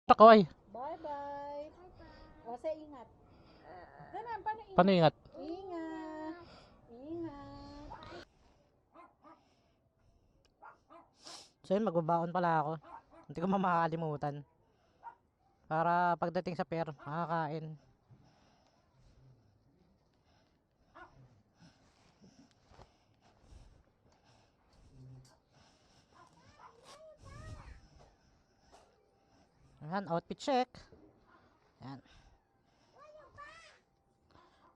Takaway. Bye-bye. O, sa ingat. Ganun, paano ingat? Paano ingat? Ingat. Ingat. So yun, magbabaon pala ako. Hindi ko makakalimutan. Para pagdating sa pier, makakain. Ayan, outfit check. Ayan.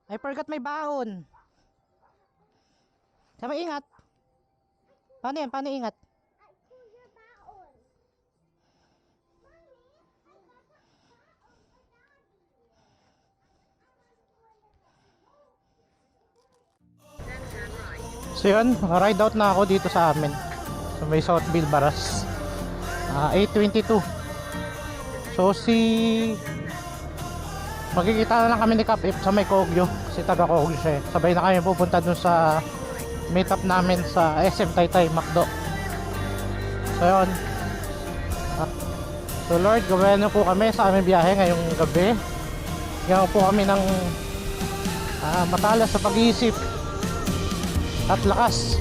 I forgot may baon. Sama ingat. Paano yan? Paano ingat? So yun, ride out na ako dito sa amin. So may Southville Baras. 8:22. So makikita na lang kami ni Cap F sa may Kogyo. Kasi taga Kogyo siya eh. Sabay na kami pupunta dun sa meet up namin sa SM Taytay Macdo. So yun. So Lord, gawin po kami sa aming biyahe ngayong gabi. Bigyan po kami ng matalas sa pag-iisip at lakas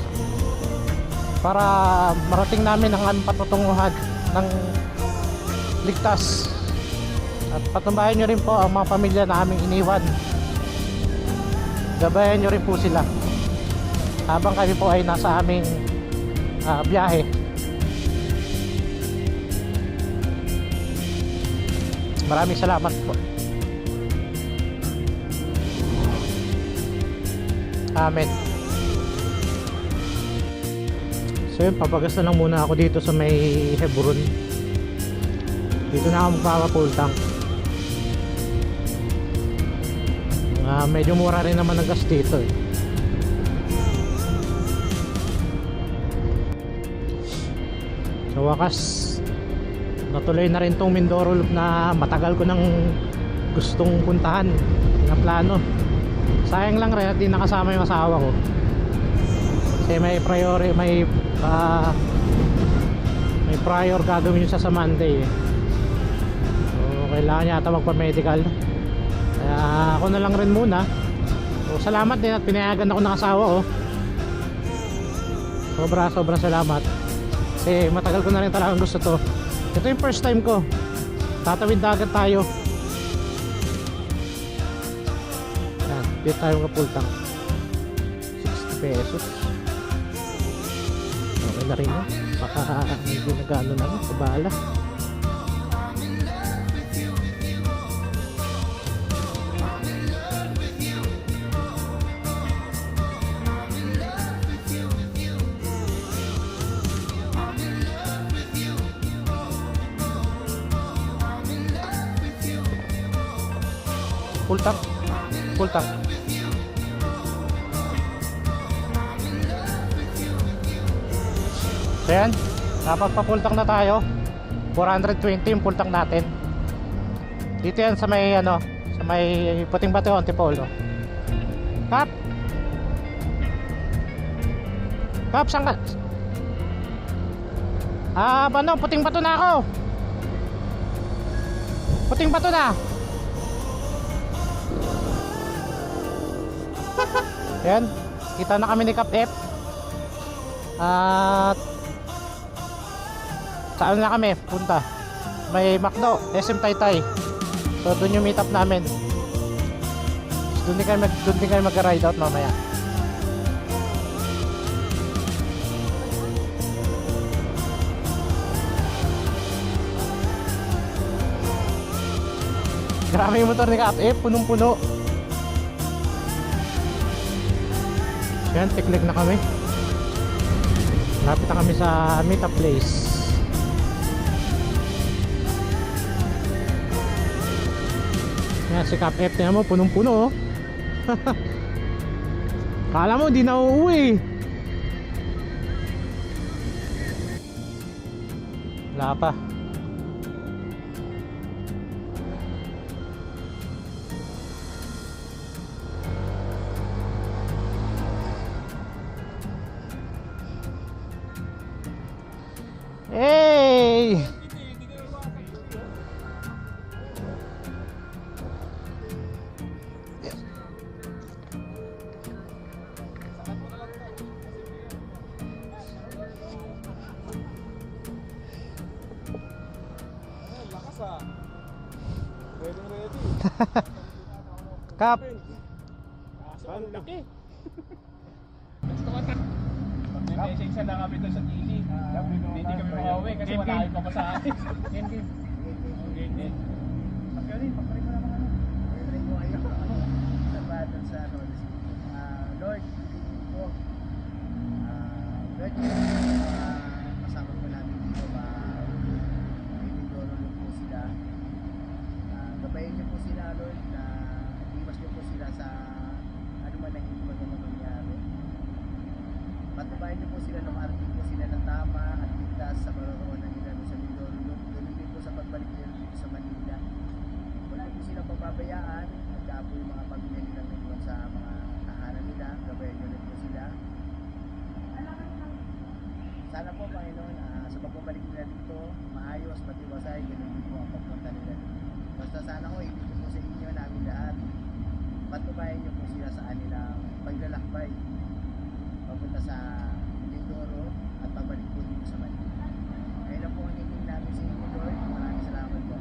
para marating namin ang aming patutunguhan ng ligtas. At patumbayan nyo rin po ang mga pamilya na aming iniwan. Gabayan nyo rin po sila habang kami po ay nasa aming biyahe. Maraming salamat po. Amen. So yun, papagas na lang muna ako dito sa may Hebron. Dito na ako magpapapultang. Medyo mura rin naman ang gas dito eh. Sa wakas, natuloy na rin tong Mindoro Loop na matagal ko nang gustong puntahan na plano. Sayang lang rin at di nakasama yung asawa ko. Kasi may prior gagawin siya sa Monday eh. So kailangan niya ata magpa-medical. Kaya ako na lang rin muna. So salamat din at pinayagan ako ng asawa ko. Sobra salamat. Kasi matagal ko na rin talagang gusto to. Ito yung first time ko. Tatawid dagat tayo. Yan, dito tayo magpultang 60 pesos. Okay na rin yun. Baka hindi nag-ano na yun, kabala. Pultang. So yan, napagpapultang na tayo. 420 yung pultang natin. Dito yan sa may sa may Puting Bato, Antipolo. Kap, saan ka? Puting Bato na ako. Puting Bato na. Yan, kita na kami ni Cap F. At saan na kami punta? May Macdo, SM Taytay. So doon yung meet up namin. Doon din kayo mag-ride out mamaya. Grabe yung motor ni Cap F, punong-puno. Yan, tiklik na kami. Lapit na kami sa meet-up place. Yan, si Cap F na mo, punong-puno oh. Kala mo, di na uuwi. Wala pa. Hey! Kap. Ang laki. May message na kami doon sa TV. Hindi kami makauwi kasi wala kayong pamasahe. Game. Pagkarin mo naman ano. Pagkarin mo ayun. Sabaton sa ano. Lord, po. Lord, kasama po namin dito ba Mindoro lang po sila. Gabayin niyo po sila, Lord, na iwas niyo po sila sa ano man ang hindi magandang mangyari. Patubayan niyo po sila na makarating po sila ng tama at ligtas sa karoroonan nila sa Mindoro. Ganun din po sa pagbalik nila dito sa Manila. Huwag niyo po silang pababayaan. Nagka po yung mga pamilya nilang naiwan sa mga tahanan nila. Gabayan niyo rin po sila. Sana po, Panginoon, sa pagbabalik nila dito, maayos, matiwasay, ganun din po ang pagpunta nila dito. Basta sana ko, ibig po sa inyo namin lahat. Patubayan niyo po sila sa kanilang paglalakbay. Papunta sa Mindoro at pabalik po dito sa Manila. Kaya lang po ang hingin namin sa inyo, Lord. Maraming salamat po.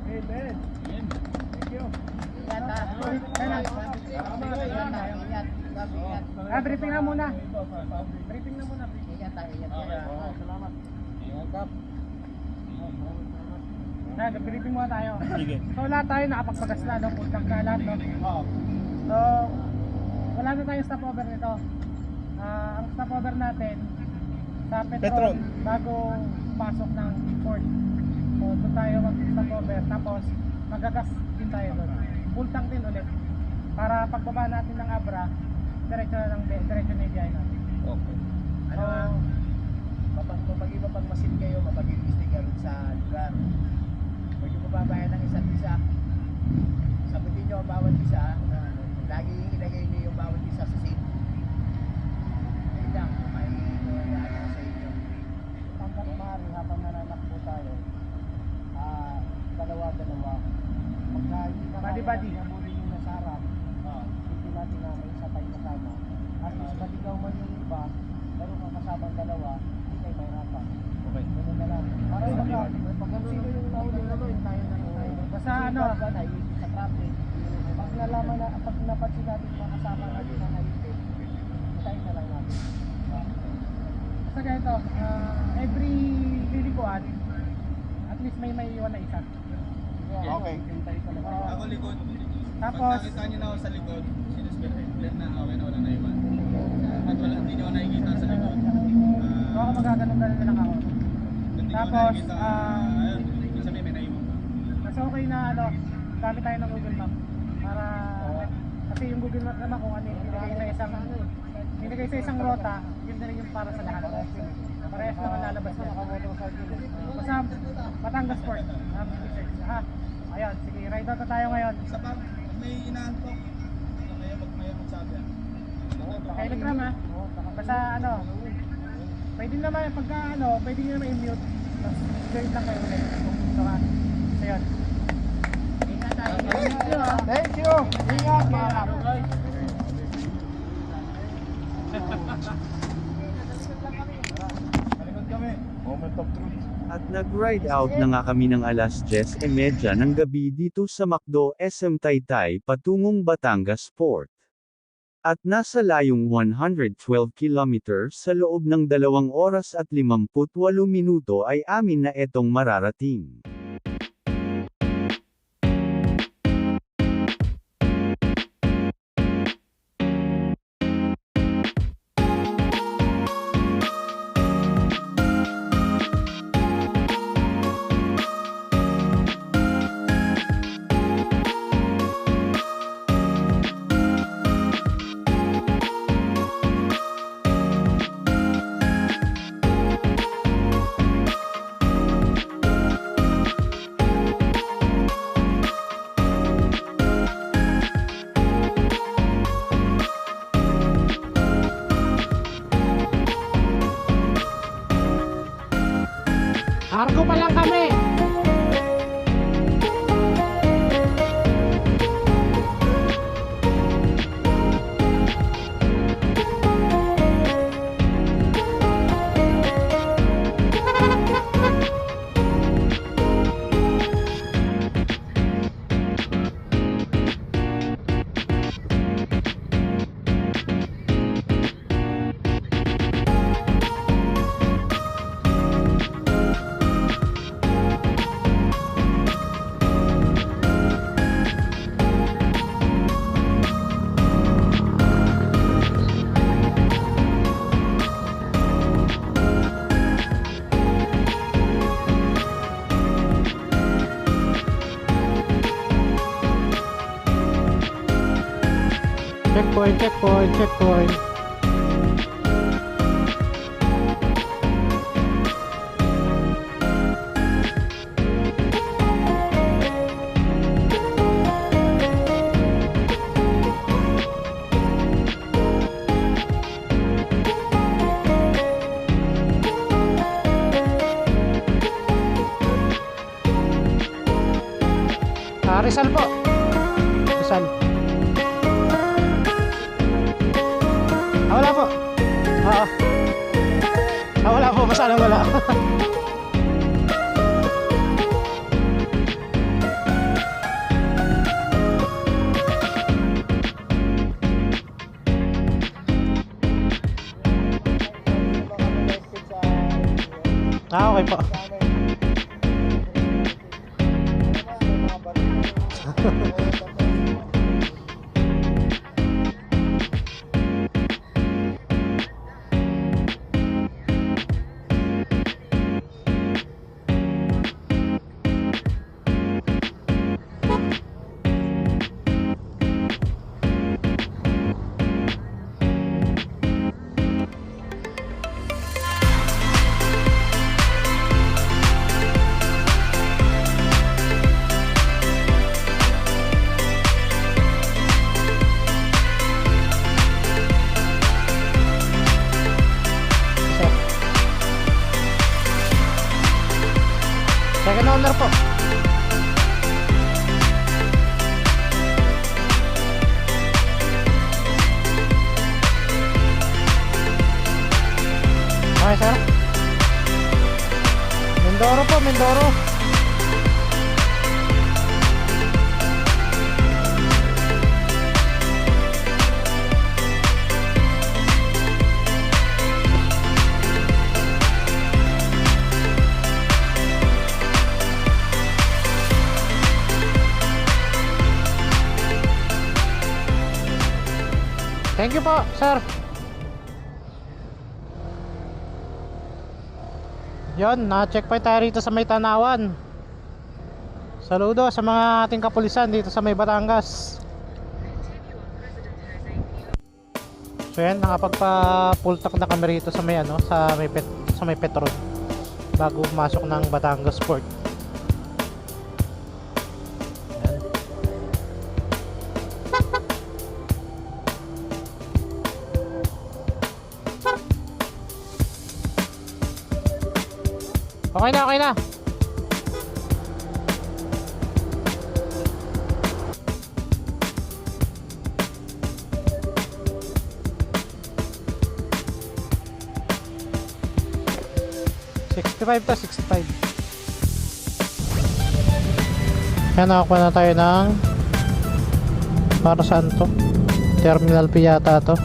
Amen. Thank you. Ingat ha. Ingat. Briefing na muna. Ingat ha. Ingat. Salamat. Ingat Kap. Briefing muna tayo. Sige. So lahat tayo nakapagpagas na, no? Puntang ka lahat, no? So, wala na tayong stopover nito. Ang stopover natin sa Petron, bago pasok ng port. So, doon tayo mag-stopover. Tapos, magagas din tayo doon. Full tank din ulit. Para pagbaba natin ng Abra, diretso na yung biyahe natin. Okay. Ano ha? Mapag-iba pag masin kayo, mapag-ibistig ka rin sa lugar. Huwag yung mababayan ng isa't isa. Sagutin nyo ang bawat isa. Lagi ilagay nyo yung bawat isa sa seat. Ayun lang, may ano sa inyo. Hanggang maaari habang nananakbo tayo, dalawa-dalawa. Pagka hindi na Body-body. nabulin yung nasa harap, hindi natin na may isa tayo kasama. At least maligaw man yung iba, pero kung kasabang dalawa, hindi tayo mahirapan. Okay. Ganun na lang. Para pag sino yung nahuli na doon, tayo na tayo. Basta ano, sa traffic, pag nalaman na, pag napansin natin mga kasama natin na naipit, tayo na lang natin. Basta ganito, every lilikuan, at least may iwan na isa. Okay. Ako likod. Tapos, Pag nakita nyo na ako sa likod, sinuspend na okay na wala na iwan. At wala, hindi nyo ako nakikita sa likod. so ako magaganon-ganon na lang ako. Hindi ko Tapos, nakikita, ayun, ibig sabihin may naiwan pa. Mas okay na gamit tayo ng Google Map para kasi yung Google Map naman kung ano yung pinigay sa isang rota, yun na rin yung para sa lahat. Parehas naman lalabas yan. Basta Batangas Port. Ha? Ayun, sige, ride out na tayo ngayon. Sa pag may inaantok, kaya pag may magsabi yan. Telegram ha? Basta pwede naman pagka pwede nyo naman i-mute. Tapos join lang kayo ulit kung gusto ka. So yun. Ingat tayo. Thank you! Ingat mga kapatid! Malikod kami. Moment of truth. At nag-ride out na nga kami ng alas 10:30 ng gabi dito sa Macdo SM Taytay patungong Batangas Port. At nasa layong 112 kilometer sa loob ng 2 oras at 58 minuto ay amin na etong mararating. Checkpoint, checkpoint, checkpoint. Rizal po. Rizal. Wala po. Oo. Wala po. Masalang wala. Okay po. Second owner po. Okay, sir. Mindoro po, Mindoro. Thank you po, sir. Yon, na-checkpoint tayo rito sa may Tanawan. Saludo sa mga ating kapulisan dito sa may Batangas. So yan, nakapagpa-full tank na kami rito sa may ano, sa may Petron bago pumasok ng Batangas Port. Okay na, okay na. $65 to 65. Yan, nakakuha na tayo ng para saan to? Terminal P yata to.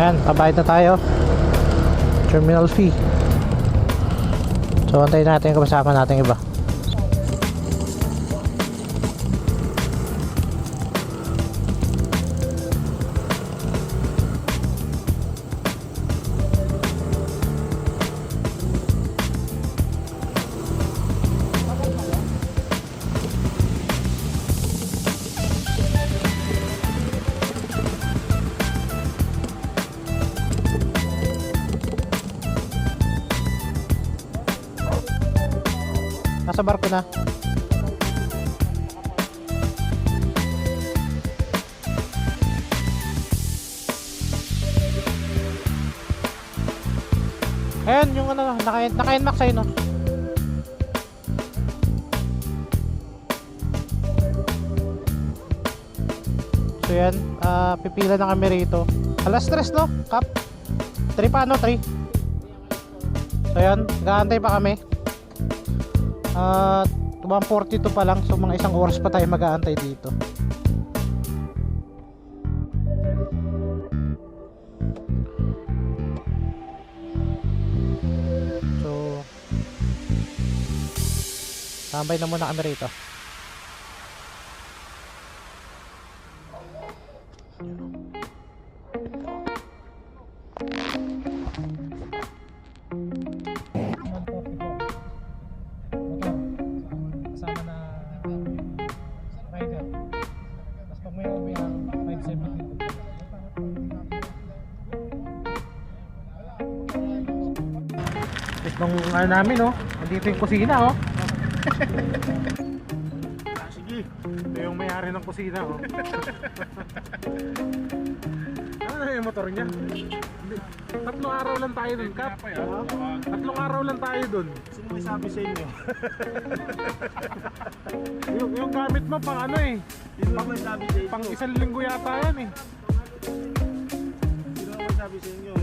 Ayan, kabayad na tayo. Terminal fee. So, antayin natin yung kasama natin iba. Nasa barko na. Ayan, yung ano, naka-NMAX sa'yo, no? So yan, pipila na kami rito. Alas 3, no? Kap? 3 pa ano? 3? So yan, nag-aantay pa kami. At 1:42 pa lang, so mga isang oras pa tayo mag-aantay dito. So tambay na muna kami rito. Kasama na rider. Tapos pag may OB ang 570. Tapos nung ano namin oh, nandito yung kusina oh. Sige, ito yung may-ari ng kusina oh. Ano yung motor niya? Tatlong araw lang tayo dun, Kap. Tatlong araw lang tayo dun. Sino may sabi sa inyo? Yung gamit mo pang ano eh. Sino may sabi sa inyo? Pang isang linggo yata yan eh. Sino may sabi sa inyo?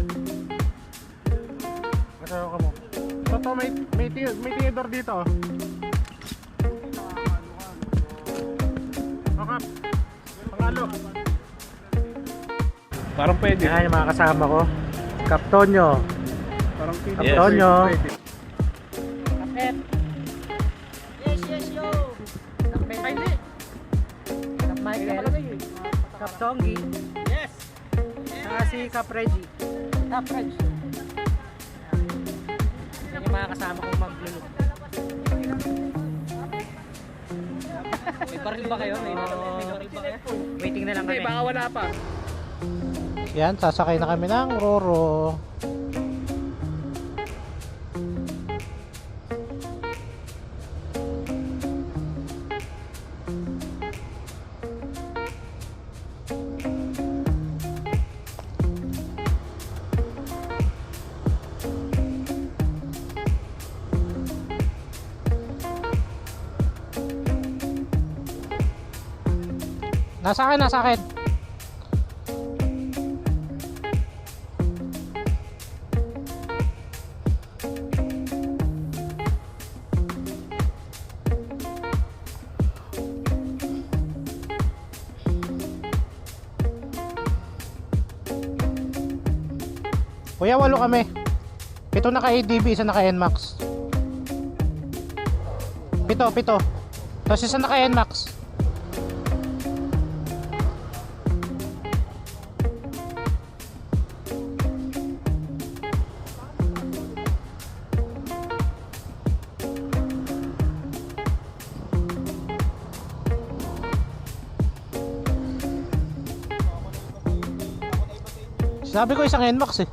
Masayo ka mo. Toto, may Theodore dito oh. Oh, Kap. Pangalo. Parang pwede. Yan yung mga kasama ko. Kaptonyo. Parang pwede. Kaptonyo. Kapet. Yes, yo. Kapet. Ay, hindi. Kap Michael. Kap Tongi. Yes. Saka si Kap Reggie. Kap Reggie. Yan yung mga kasama kong maglulog. May baril ba kayo? May baril ba kayo? Waiting na lang kami. Baka wala pa. Yan, sasakay na kami ng Roro. Nasa akin, nasa akin. Kuya, 8 kami. 7 naka ADB, isa naka NMAX. 7. Tapos isa naka NMAX. Sabi ko isang NMAX eh.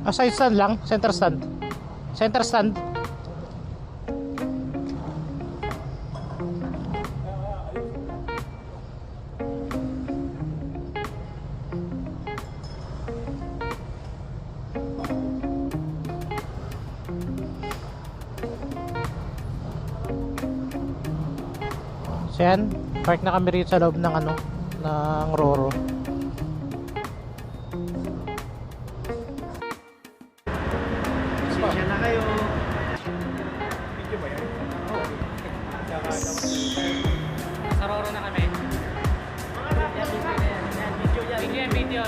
Side stand lang, center stand. Center stand. So yan, park na kami rito sa loob ng ano, ng Roro. Siya na kayo. Video ba yan? Sa Roro na kami. Video.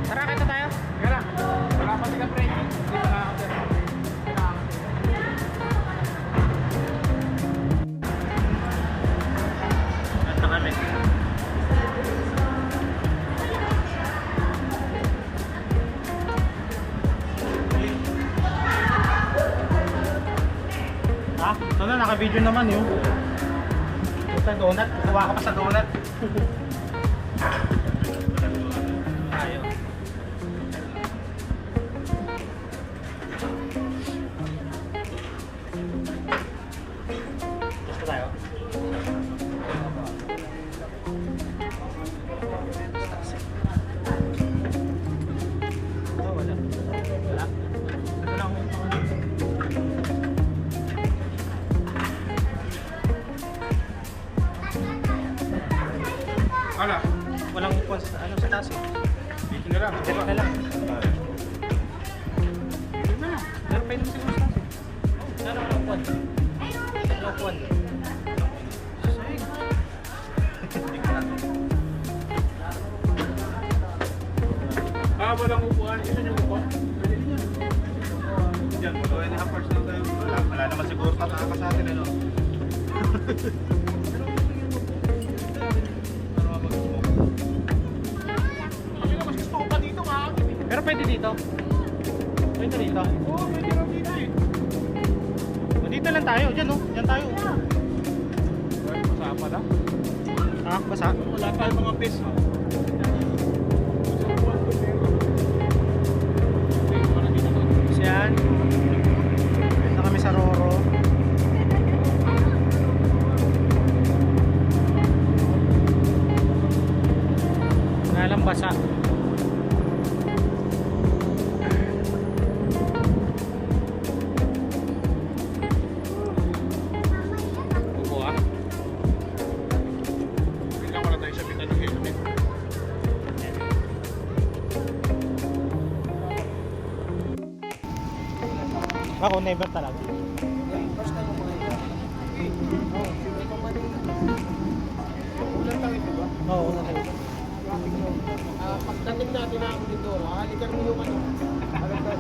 Tara, kita tayo. Wala pa sila friend. Hindi pa nakakapit. naka-video naman yun. Ito donut, kuha ka pa sa donut. Ayaw. Gusto tayo? Oh, wala. Wala. Ito lang. Ala, Walang upuan sa, ano, sa taas eh. dito na lang. Dito ka lang. Meron pa yun siguro sa taas eh. Meron pa upuan. Meron upuan. Sayang. Walang upuan. Ito yung upuan. Yan, 2.5 hours lang tayo. Wala naman siguro tataka sa atin, ano? Kasi mas gusto ko pa dito, makakit eh. Pero pwede dito. Pwede dito. Oo, pwede lang dito eh. Dito lang tayo. Diyan oh. Diyan tayo. Masama lang. Ah, basa. Wala pa yung mga peso. Yan. Dito kami sa Roro. Ngalang basa. Upo ah. Biglang wala tayo sa bitan ng helmet. Ako never talaga. First time mo mga ito. Ulan tayo, di ba? Oo, una tayo. Pagdating natin na ako dito, halikan mo yung ano. Halikan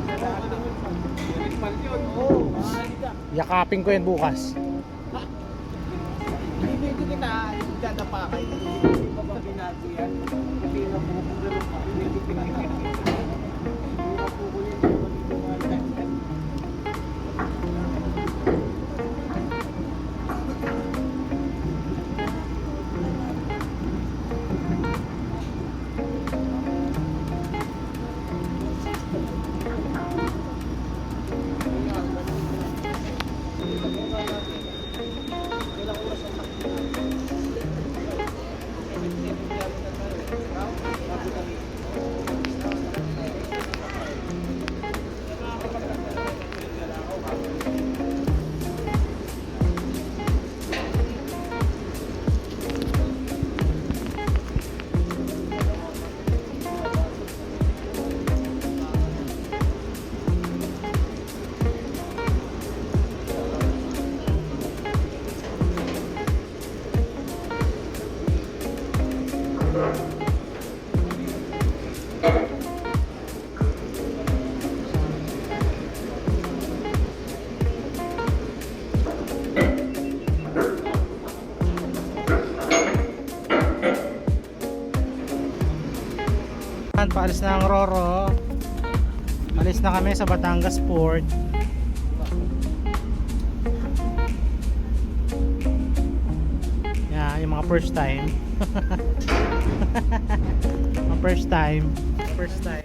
yun. Oo, halika. Yakapin ko yan bukas. Hindi kita dadapa kayo. Pabagin natin yan. Hindi na bubugalo pa. Hindi pinakita. Paalis na ang Roro. Alis na kami sa Batangas Port. Yan, yung mga first time. Mga first time. First time.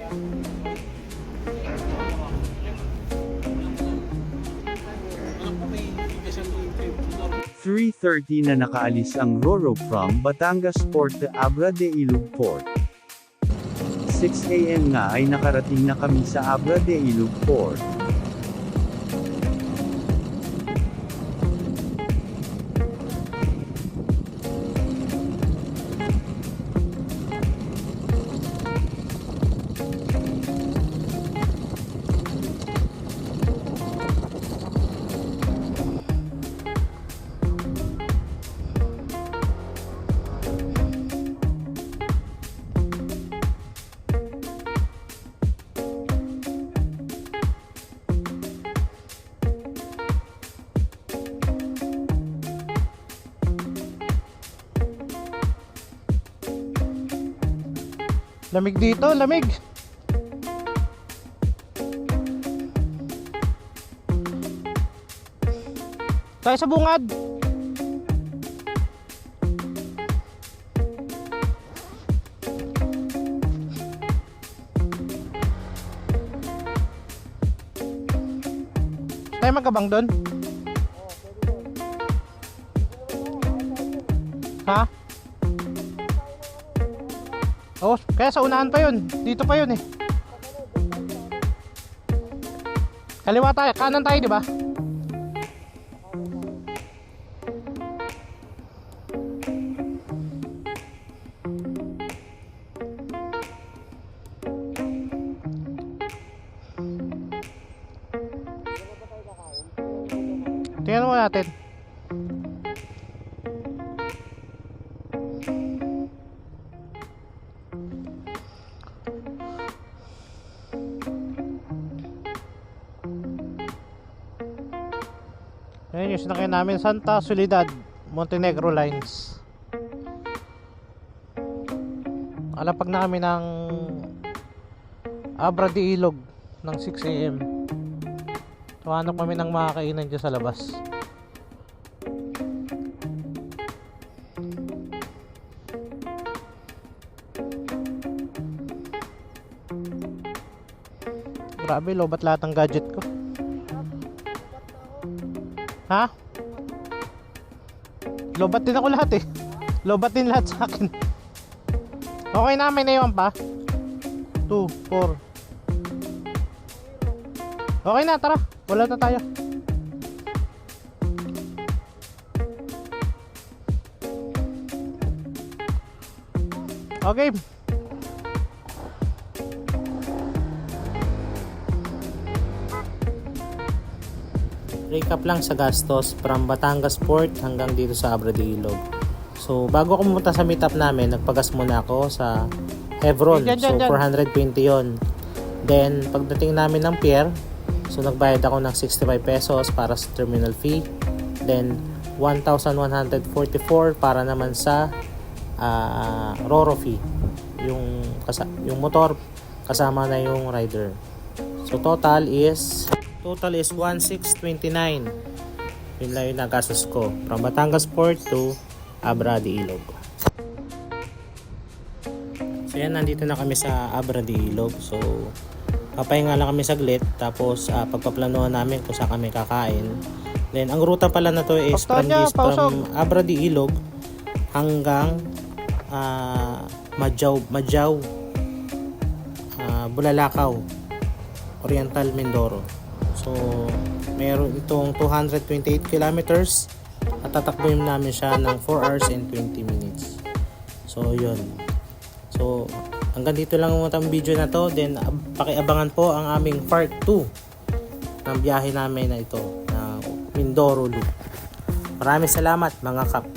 3:30 na nakaalis ang Roro from Batangas Port to Abra de Ilog Port. 6 AM nga ay nakarating na kami sa Abra de Ilog Port. Lamig dito, lamig. Tayo sa bungad. Tayo magkabang doon? Ha? Oh, kaya sa unahan pa yun. Dito pa yun eh. Kaliwa tayo, kanan tayo, di ba? Tingnan mo natin. Ayan yung sinakyan namin, Santa Soledad, Montenegro Lines. Alapag na kami ng Abra de Ilog ng 6 AM. So hanap kami ng makakainan dyan sa labas. Grabe, lobat lahat ng gadget ko. Ha? Lobat din ako lahat eh. Lobat din lahat sa akin. Okay na, may naiwan pa. 2, 4. Okay na, tara. Wala na tayo. Okay. Recap lang sa gastos from Batangas Port hanggang dito sa Abra de Ilog. So bago ako pumunta sa meetup namin, nagpagas muna ako sa Hebron. So 420 yon. Then pagdating namin ng pier, so nagbayad ako ng 65 pesos para sa terminal fee. Then 1,144 para naman sa Roro fee. Yung motor kasama na yung rider. So total is 1629. Yun lang yung nagastos ko from Batangas Port to Abra de Ilog. So yan, nandito na kami sa Abra de Ilog. So papahinga lang kami saglit, from pagpaplanuhan namin kung saan kami kakain. Then ang ruta pala na to is from Abra de Ilog hanggang Majau, Bulalakaw, Oriental Mindoro. So meron itong 228 kilometers at tatakbuhin namin siya ng 4 hours and 20 minutes. So yun. So hanggang dito lang ang video na to. Then pakiabangan po ang aming part 2 ng biyahe namin na ito na Mindoro Loop. Maraming salamat mga kap.